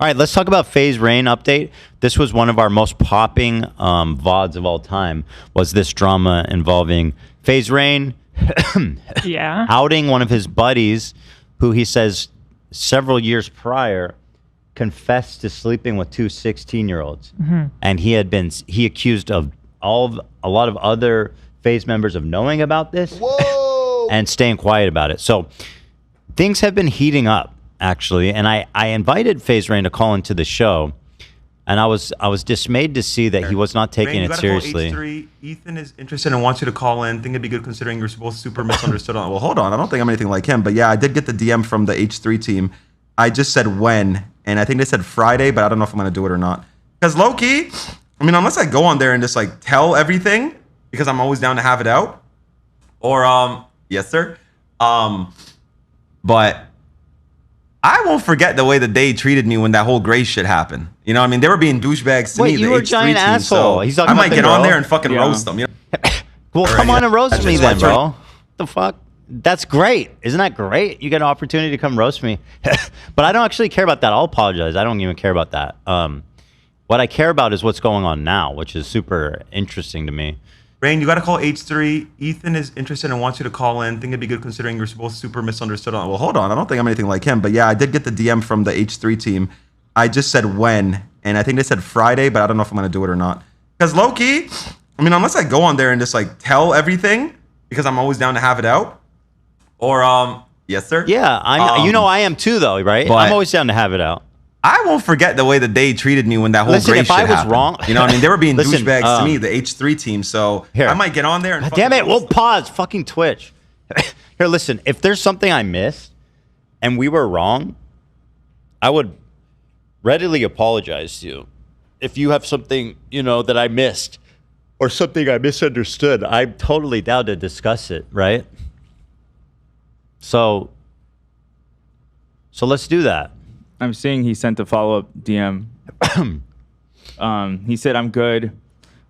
All right, let's talk about FaZe Rain update. This was one of our most popping VODs of all time, was this drama involving FaZe Rain Yeah. outing one of his buddies who he says several years prior confessed to sleeping with two 16-year-olds. And he accused of a lot of other FaZe members of knowing about this and staying quiet about it. So things have been heating up, actually, and I invited FaZe Rain to call into the show, and I was dismayed to see that he was not taking it seriously. H3. Ethan is interested and wants you to call in. Think it'd be good considering you're both super misunderstood. Well, hold on, I don't think I'm anything like him, but yeah, I did get the DM from the H3 team. I just said when, and I think they said Friday, but I don't know if I'm gonna do it or not. Because low-key, I mean, unless I go on there and just like tell everything, because I'm always down to have it out, or yes sir, but I won't forget the way that they treated me when that whole Gray shit happened. You know what I mean? They were being douchebags to me. You were a giant asshole. So He's talking I about might the get girl. on there and fucking roast them. You know? Well, come on and roast me just then, like bro. What the fuck? That's great. Isn't that great? You get an opportunity to come roast me. But I don't actually care about that. I'll apologize. I don't even care about that. What I care about is what's going on now, which is super interesting to me. Rain, you got to call H3. Ethan is interested and wants you to call in. Think it'd be good considering you're both super misunderstood. Well, hold on, I don't think I'm anything like him, but yeah, I did get the DM from the H3 team. I just said when, and I think they said Friday, but I don't know if I'm gonna do it or not. Because low-key, I mean, unless I go on there and just like tell everything, because I'm always down to have it out, or yes sir. Yeah, I am too, though, right? I'm always down to have it out. I won't forget the way that they treated me when that whole Gray shit happened. If I was wrong, you know what I mean? They were being douchebags to me, the H3 team. So I might get on there and damn it, we'll pause. Fucking Twitch. Here, listen. If there's something I missed and we were wrong, I would readily apologize to you. If you have something, that I missed or something I misunderstood, I'm totally down to discuss it, right? So let's do that. I'm seeing he sent a follow-up DM. He said, I'm good.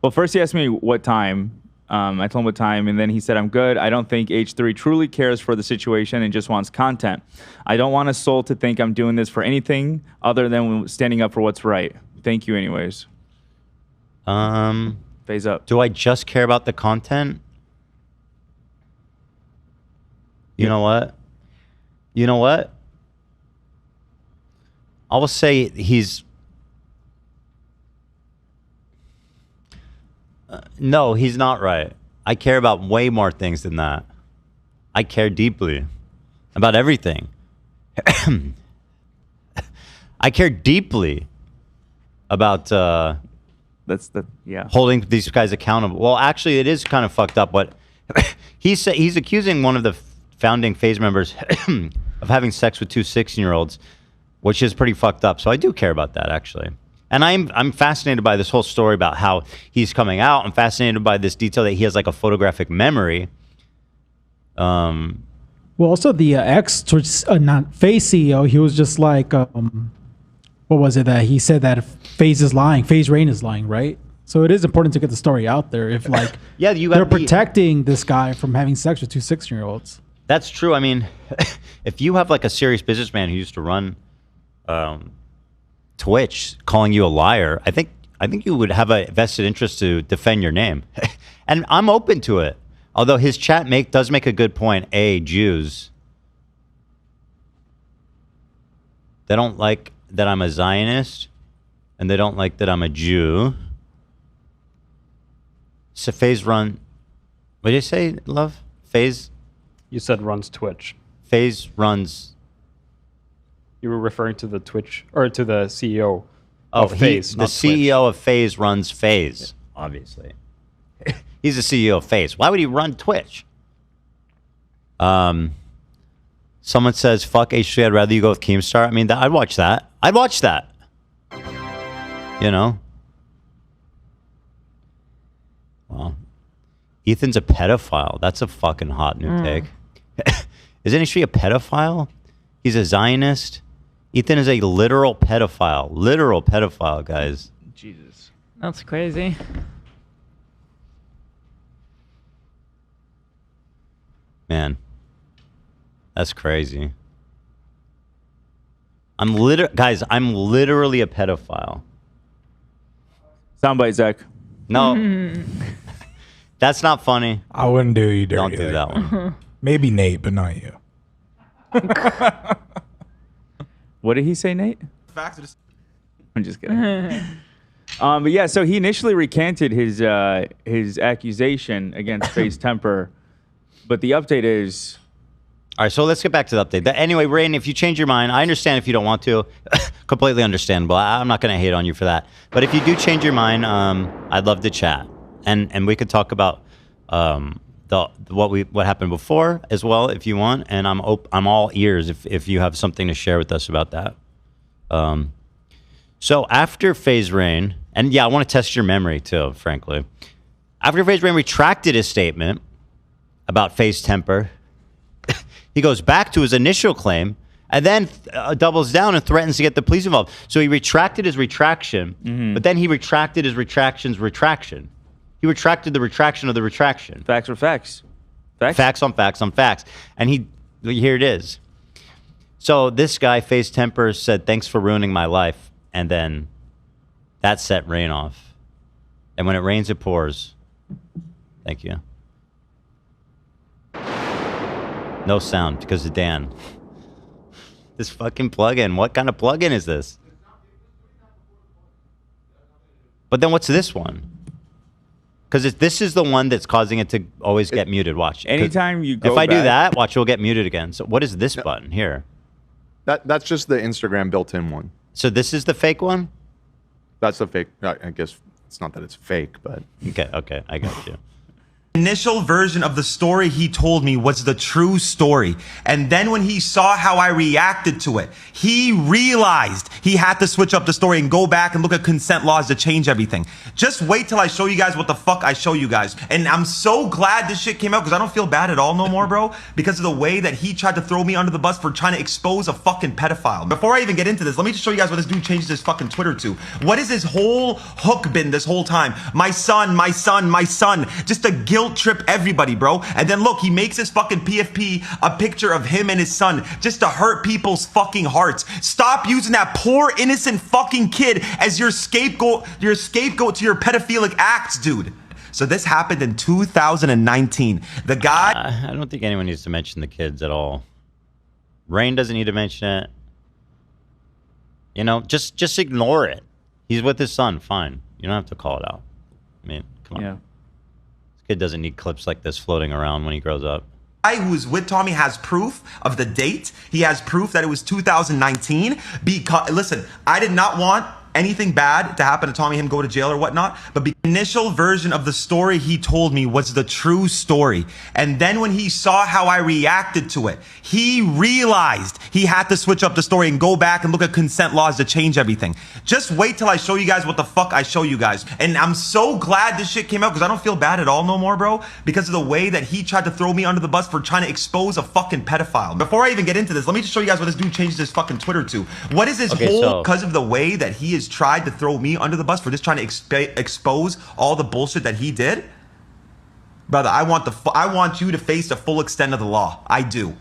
Well, first he asked me what time. I told him what time, and then he said, I'm good. I don't think H3 truly cares for the situation and just wants content. I don't want a soul to think I'm doing this for anything other than standing up for what's right. Thank you anyways. FaZe up. Do I just care about the content? You know what? I will say no, he's not right. I care about way more things than that. I care deeply about everything. I care deeply about holding these guys accountable. Well, actually, it is kind of fucked up. What he's accusing one of the founding FaZe members of having sex with two 16-year-olds. Which is pretty fucked up. So I do care about that, actually. And I'm fascinated by this whole story about how he's coming out. I'm fascinated by this detail that he has like a photographic memory. Well, also the not FaZe CEO, he was just like, what was it that he said that FaZe is lying, FaZe Rain is lying, right? So it is important to get the story out there. If like they're protecting this guy from having sex with two 16-year-olds. That's true. I mean, if you have like a serious businessman who used to run Twitch calling you a liar, I think you would have a vested interest to defend your name. And I'm open to it. Although his chat does make a good point. Jews, they don't like that I'm a Zionist, and they don't like that I'm a Jew. So FaZe run, what did you say, love? FaZe? You said runs Twitch. FaZe runs. You were referring to the Twitch, or to the CEO of FaZe, the CEO of FaZe runs FaZe, obviously. He's the CEO of FaZe. Why would he run Twitch? Someone says, fuck H3, I'd rather you go with Keemstar. I mean, I'd watch that. I'd watch that. Well, Ethan's a pedophile. That's a fucking hot new take. Isn't H3 a pedophile? He's a Zionist. Ethan is a literal pedophile. Literal pedophile, guys. Jesus. That's crazy. Man. That's crazy. I'm literally a pedophile. Soundbite, Zach. No, that's not funny. I wouldn't do you dirty. Don't do that one. Maybe Nate, but not you. What did he say, Nate? Facts. I'm just kidding. But yeah, so he initially recanted his accusation against FaZe Temper, but the update is. All right, so let's get back to the update. Anyway, Rain, if you change your mind, I understand if you don't want to. Completely understandable. I'm not going to hate on you for that. But if you do change your mind, I'd love to chat, and we could talk about what happened before as well if you want. And I'm all ears if you have something to share with us about that. So after FaZe Rain, and yeah, I want to test your memory too, frankly. After FaZe Rain retracted his statement about FaZe Temper, he goes back to his initial claim and then doubles down and threatens to get the police involved. So he retracted his retraction, but then he retracted his retraction's retraction. He retracted the retraction of the retraction. Facts are facts. Facts on facts on facts. And here it is. So this guy, FaZe Temper, said, "Thanks for ruining my life." And then that set Rain off. And when it rains, it pours. Thank you. No sound because of Dan. This fucking plugin. What kind of plugin is this? But then what's this one? Because this is the one that's causing it to always get muted. Watch. Anytime you go If I do back- that, watch, it'll get muted again. So what is this button here? That's just the Instagram built-in one. So this is the fake one? That's the fake. I guess it's not that it's fake, but Okay, I got you. Initial version of the story he told me was the true story. And then when he saw how I reacted to it, he realized he had to switch up the story and go back and look at consent laws to change everything. Just wait till I show you guys what the fuck I show you guys. And I'm so glad this shit came out because I don't feel bad at all no more, bro, because of the way that he tried to throw me under the bus for trying to expose a fucking pedophile. Before I even get into this, let me just show you guys what this dude changed his fucking Twitter to. What is his whole hook been this whole time? My son, my son, my son. Just a guilt trip everybody, bro. And then look, he makes his fucking PFP a picture of him and his son just to hurt people's fucking hearts. Stop using that poor innocent fucking kid as your scapegoat to your pedophilic acts, dude. So this happened in 2019. The guy I don't think anyone needs to mention the kids at all. Rain doesn't need to mention it. You know, just ignore it. He's with his son, fine. You don't have to call it out. I mean, come on. Yeah. Kid doesn't need clips like this floating around when he grows up. who's with Tommy has proof of the date. He has proof that it was 2019. Because listen, I did not want anything bad to happen to Tommy, him go to jail or whatnot, but the initial version of the story he told me was the true story. And then when he saw how I reacted to it, he realized he had to switch up the story and go back and look at consent laws to change everything. Just wait till I show you guys what the fuck I show you guys. And I'm so glad this shit came out because I don't feel bad at all no more, bro, because of the way that he tried to throw me under the bus for trying to expose a fucking pedophile. Before I even get into this, let me just show you guys what this dude changed his fucking Twitter to. What is his whole, because of the way that he has tried to throw me under the bus for just trying to expose all the bullshit that he did? Brother, I want you to face the full extent of the law. I do.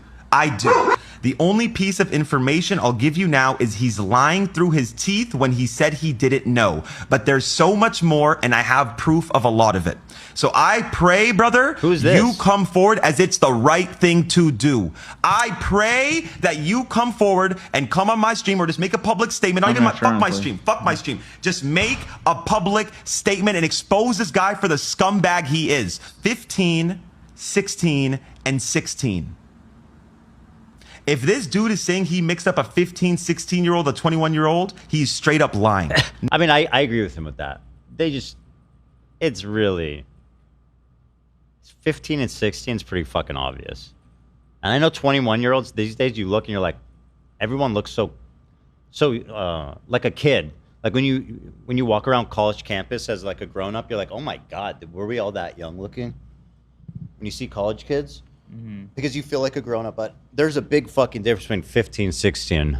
The only piece of information I'll give you now is he's lying through his teeth when he said he didn't know. But there's so much more, and I have proof of a lot of it. So I pray, brother, Who's this? you come forward as it's the right thing to do. I pray that you come forward and come on my stream or just make a public statement. Not even fuck my stream. Fuck my stream. Just make a public statement and expose this guy for the scumbag he is. 15, 16, and 16. If this dude is saying he mixed up a 15, 16-year-old, a 21-year-old, he's straight up lying. I mean, I agree with him with that. It's really, 15 and 16 is pretty fucking obvious. And I know 21-year-olds these days, you look and you're like, everyone looks so like a kid. Like when you walk around college campus as like a grown-up, you're like, oh my God, were we all that young looking? When you see college kids? Mm-hmm. Because you feel like a grown-up, but there's a big fucking difference between 15, 16,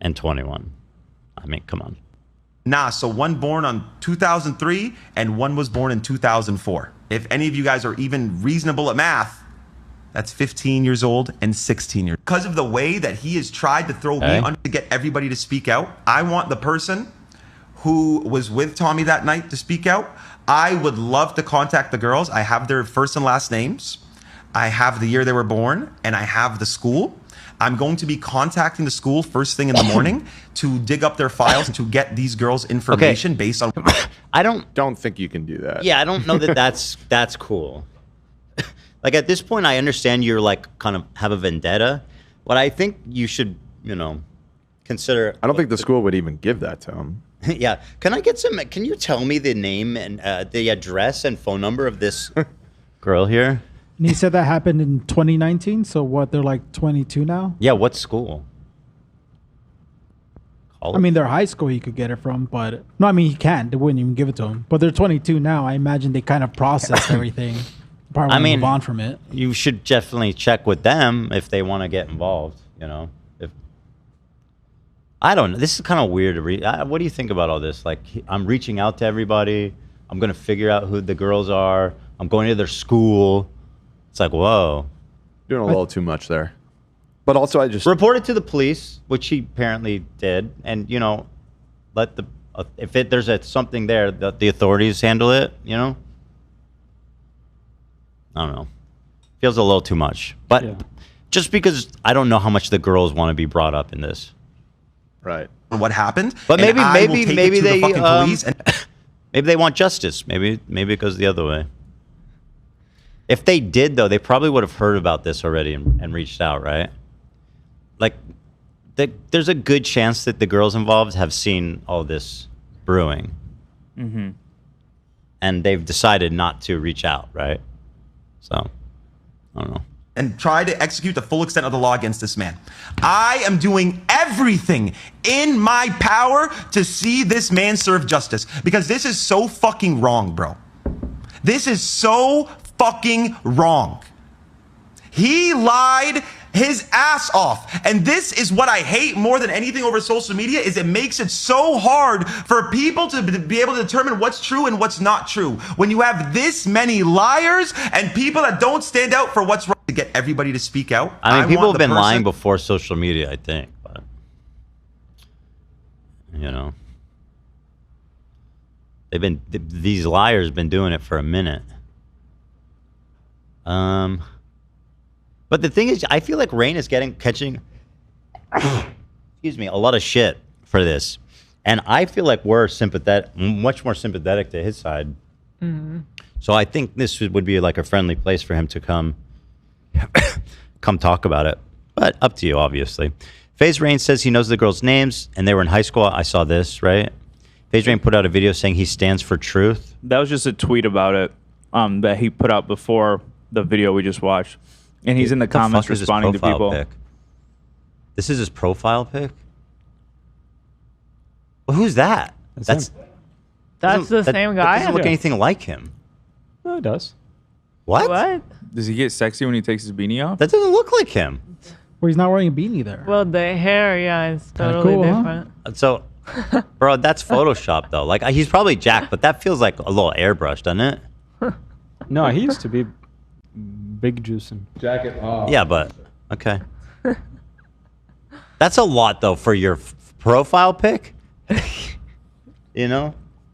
and 21. I mean, come on. Nah, so one born on 2003 and one was born in 2004. If any of you guys are even reasonable at math, that's 15 years old and 16 years. Because of the way that he has tried to throw me under to get everybody to speak out, I want the person who was with Tommy that night to speak out. I would love to contact the girls. I have their first and last names. I have the year they were born, and I have the school. I'm going to be contacting the school first thing in the morning to dig up their files and to get these girls information based on. I don't think you can do that. Yeah, I don't know that that's cool. Like at this point, I understand you're like kind of have a vendetta, but I think you should, consider. I don't think the school would even give that to him. Yeah. Can I get some? Can you tell me the name and the address and phone number of this girl here? And he said that happened in 2019. So what? They're like 22 now. Yeah. What school? College? I mean, they're high school. You could get it from, but no. I mean, he can't. They wouldn't even give it to him. But they're 22 now. I imagine they kind of processed everything. Probably move on from it. You should definitely check with them if they want to get involved. If I don't know, this is kind of weird to read. What do you think about all this? Like, I'm reaching out to everybody. I'm gonna figure out who the girls are. I'm going to their school. It's like, whoa. Doing a little too much there. But also, I just reported to the police, which he apparently did, and let the if there's something there, the authorities handle it. I don't know. Feels a little too much, but just because I don't know how much the girls want to be brought up in this. Right. What happened? But maybe they police and maybe they want justice. Maybe it goes the other way. If they did, though, they probably would have heard about this already and reached out, right? Like, there's a good chance that the girls involved have seen all this brewing. Mm-hmm. And they've decided not to reach out, right? So, I don't know. And try to execute the full extent of the law against this man. I am doing everything in my power to see this man serve justice, because this is so fucking wrong, bro. This is so fucking wrong. He lied his ass off. And this is what I hate more than anything over social media, is it makes it so hard for people to be able to determine what's true and what's not true. When you have this many liars and people that don't stand out for what's wrong, to get everybody to speak out. I mean, people have been lying before social media, I think. But, these liars have been doing it for a minute. But the thing is, I feel like Rain is catching excuse me, a lot of shit for this. And I feel like we're much more sympathetic to his side. Mm-hmm. So I think this would be like a friendly place for him to come talk about it. But up to you, obviously. FaZe Rain says he knows the girls' names, and they were in high school. I saw this, right? FaZe Rain put out a video saying he stands for truth. That was just a tweet about it that he put out before the video we just watched. And he's in the comments responding to people. Pic? This is his profile pic? Well, who's that? That's the same guy? That doesn't look anything like him. No, it does. What? Does he get sexy when he takes his beanie off? That doesn't look like him. Well, he's not wearing a beanie there. Well, the hair, yeah, is totally cool, different. Huh? So, bro, that's Photoshop, though. Like, he's probably jacked, but that feels like a little airbrushed, doesn't it? No, he used to be big juicing. Jacket off. Yeah, but, okay. That's a lot, though, for your profile pic. This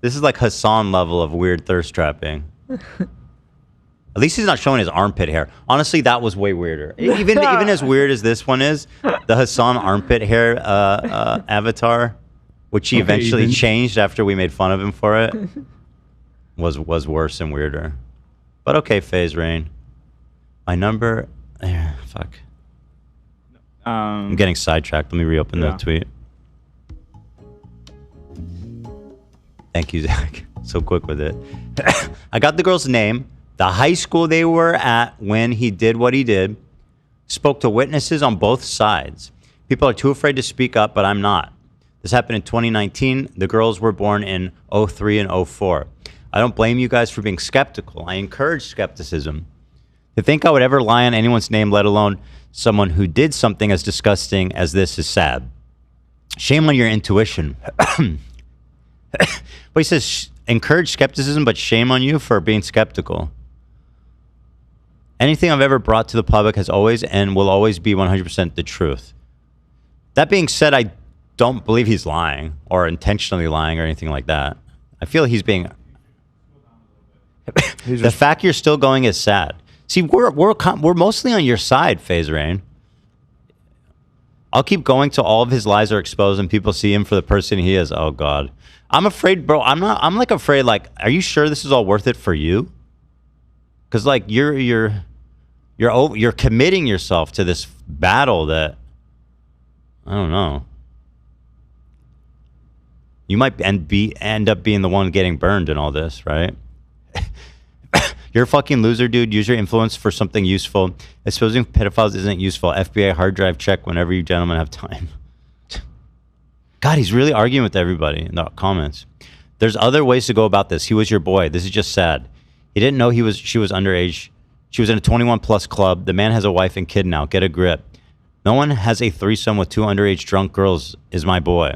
is like Hassan level of weird thirst trapping. At least he's not showing his armpit hair. Honestly, that was way weirder. Even as weird as this one is, the Hassan armpit hair avatar, which he eventually changed after we made fun of him for it, was worse and weirder. But okay, FaZe Rain. My number... fuck. I'm getting sidetracked. Let me reopen the tweet. Thank you, Zach. So quick with it. I got the girl's name, the high school they were at when he did what he did, spoke to witnesses on both sides. People are too afraid to speak up, but I'm not. This happened in 2019. The girls were born in 03 and 04. I don't blame you guys for being skeptical. I encourage skepticism. To think I would ever lie on anyone's name, let alone someone who did something as disgusting as this, is sad. Shame on your intuition. But he says, encourage skepticism, but shame on you for being skeptical. Anything I've ever brought to the public has always and will always be 100% the truth. That being said, I don't believe he's lying or intentionally lying or anything like that. I feel he's being... The fact you're still going is sad. See, we're mostly on your side, FaZe Rain. I'll keep going till all of his lies are exposed and people see him for the person he is. Oh God, I'm afraid, bro. I'm like afraid. Like, are you sure this is all worth it for you? Because like you're committing yourself to this battle that I don't know. You might end up being the one getting burned in all this, right? You're a fucking loser, dude. Use your influence for something useful. Exposing pedophiles isn't useful. FBI hard drive check whenever you gentlemen have time. God, he's really arguing with everybody in the comments. There's other ways to go about this. He was your boy. This is just sad. He didn't know she was underage. She was in a 21 plus club. The man has a wife and kid now. Get a grip. No one has a threesome with 2 underage drunk girls is my boy.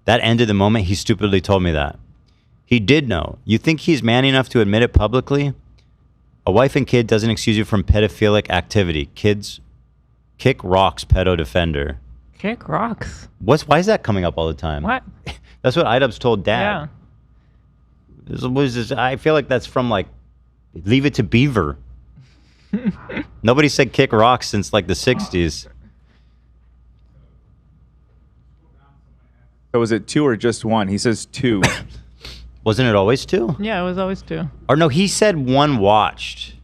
That ended the moment he stupidly told me that. He did know. You think he's man enough to admit it publicly? A wife and kid doesn't excuse you from pedophilic activity. Kids kick rocks, pedo defender. Kick rocks. Why is that coming up all the time? What? That's what Idub's told Dad. Yeah. I feel like that's from like Leave It to Beaver. Nobody said kick rocks since like the 60s. So was it 2 or just 1? He says 2. Wasn't it always 2? Yeah, it was always 2. Or no, he said 1 watched.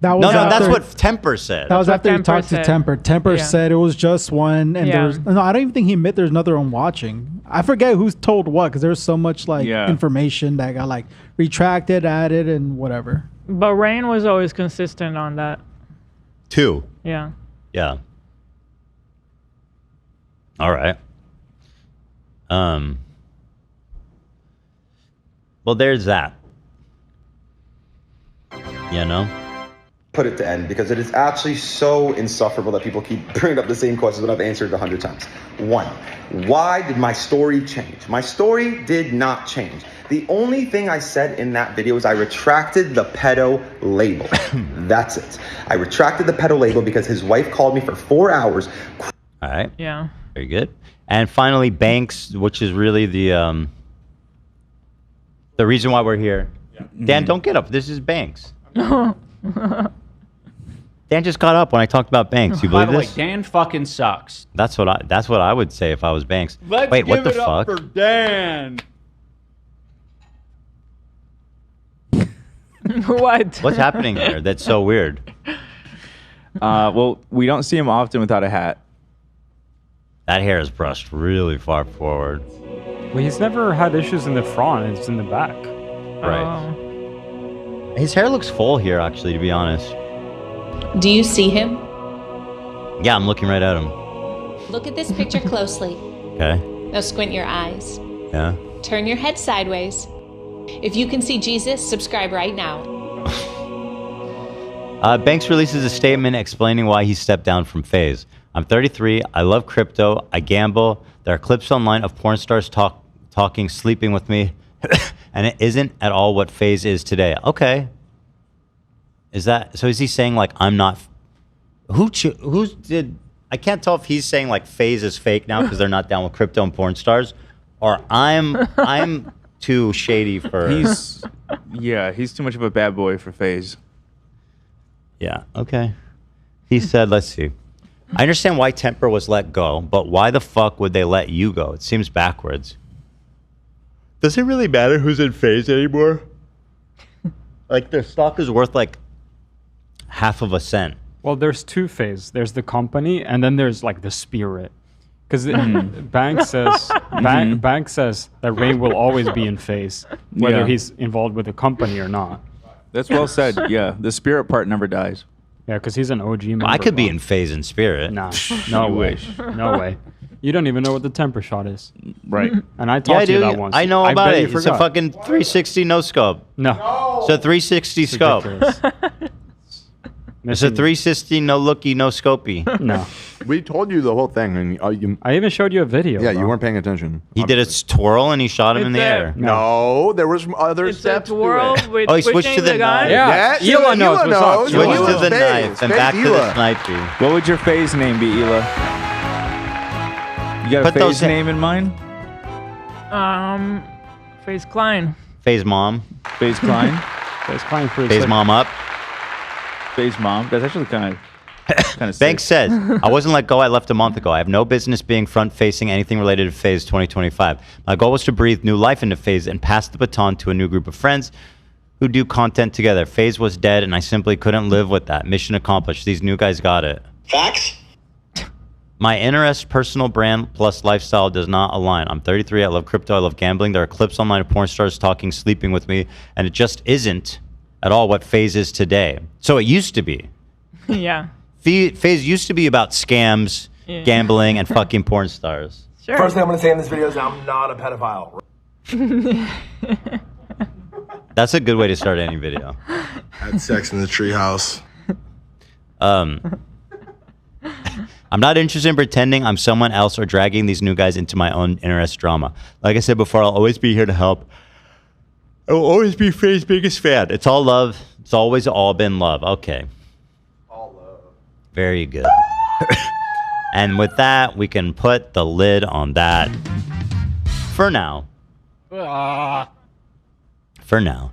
That was No, after, that's what Temper said. That was what after he Temper talked to said. Temper. Temper Yeah. said it was just 1, and Yeah. there's no. I don't even think he admit there's another one watching. I forget who's told what because there's so much like information that got like retracted, added, and whatever. But Rain was always consistent on that. 2. Yeah. Yeah. All right. Well, there's that. You know? Put it to end because it is actually so insufferable that people keep bringing up the same questions that I've answered 100 times. 1, why did my story change? My story did not change. The only thing I said in that video is I retracted the pedo label. That's it. I retracted the pedo label because his wife called me for 4 hours. All right. Yeah. Very good. And finally, Banks, which is really the reason why we're here. Dan, don't get up. This is Banks. Dan just got up when I talked about Banks. You By believe the way, this? Dan fucking sucks. That's what I would say if I was Banks. Let's Wait, what give the it fuck? up for Dan. What? What's happening here? That's so weird. Well, we don't see him often without a hat. That hair is brushed really far forward. Well, he's never had issues in the front. It's in the back. Right. His hair looks full here, actually, to be honest. Do you see him? Yeah, I'm looking right at him. Look at this picture closely. Okay. Now squint your eyes. Yeah. Turn your head sideways. If you can see Jesus, subscribe right now. Banks releases a statement explaining why he stepped down from FaZe. I'm 33. I love crypto. I gamble. There are clips online of porn stars talking, sleeping with me, and it isn't at all what FaZe is today. Okay. Is that so? Is he saying like I'm not? Who did? I can't tell if he's saying like FaZe is fake now because they're not down with crypto and porn stars, or I'm too shady for. He's too much of a bad boy for FaZe. Yeah. Okay. He said, let's see. I understand why Temper was let go, but why the fuck would they let you go? It seems backwards. Does it really matter who's in FaZe anymore? Like their stock is worth like half of a cent. Well, there's 2 FaZe. There's the company, and then there's like the spirit. Because Bank says Bank says that Rain will always be in FaZe, whether he's involved with the company or not. That's well said. Yeah, the spirit part never dies. Yeah, because he's an OG member. I could be in FaZe in spirit. Nah, no You way. wish. No way. You don't even know what the temper shot is. Right. And I taught you dude, that once. I know about bet it. you It's a forgot. fucking 360 no scope. No. It's a 360 scope. Ridiculous. It's a 360, no looky, no scopy. No. We told you the whole thing, and I even showed you a video. yeah, bro. you weren't paying attention. He did a twirl and he shot him in the It's a- air. No, there was other It's a steps to twirl it. with Oh, he switched pushing to the gun. knife. Yeah, Ela knows what's up. Switch Ela to knows. the FaZe. knife and FaZe back to Ela. the snipey. What would your FaZe name be, Ela? You got Put a those FaZe in- name in mind? FaZe Clan. FaZe mom. FaZe Klein? It's fine for FaZe mom up. FaZe Mom? That's actually kind of sick. Banks says, I wasn't let go. I left a month ago. I have no business being front-facing anything related to FaZe 2025. My goal was to breathe new life into FaZe and pass the baton to a new group of friends who do content together. FaZe was dead, and I simply couldn't live with that. Mission accomplished. These new guys got it. Facts? My interest, personal brand, plus lifestyle does not align. I'm 33. I love crypto. I love gambling. There are clips online of porn stars talking, sleeping with me, and it just isn't at all what FaZe is today. So it used to be. Yeah. FaZe used to be about scams, Yeah. gambling, and fucking porn stars. Sure. First thing I'm going to say in this video is I'm not a pedophile. That's a good way to start any video. Had sex in the treehouse. I'm not interested in pretending I'm someone else or dragging these new guys into my own interest drama. Like I said before, I'll always be here to help. I will always be FaZe's biggest fan. It's all love. It's always all been love. Okay. All love. Very good. And with that, we can put the lid on that for now. For now.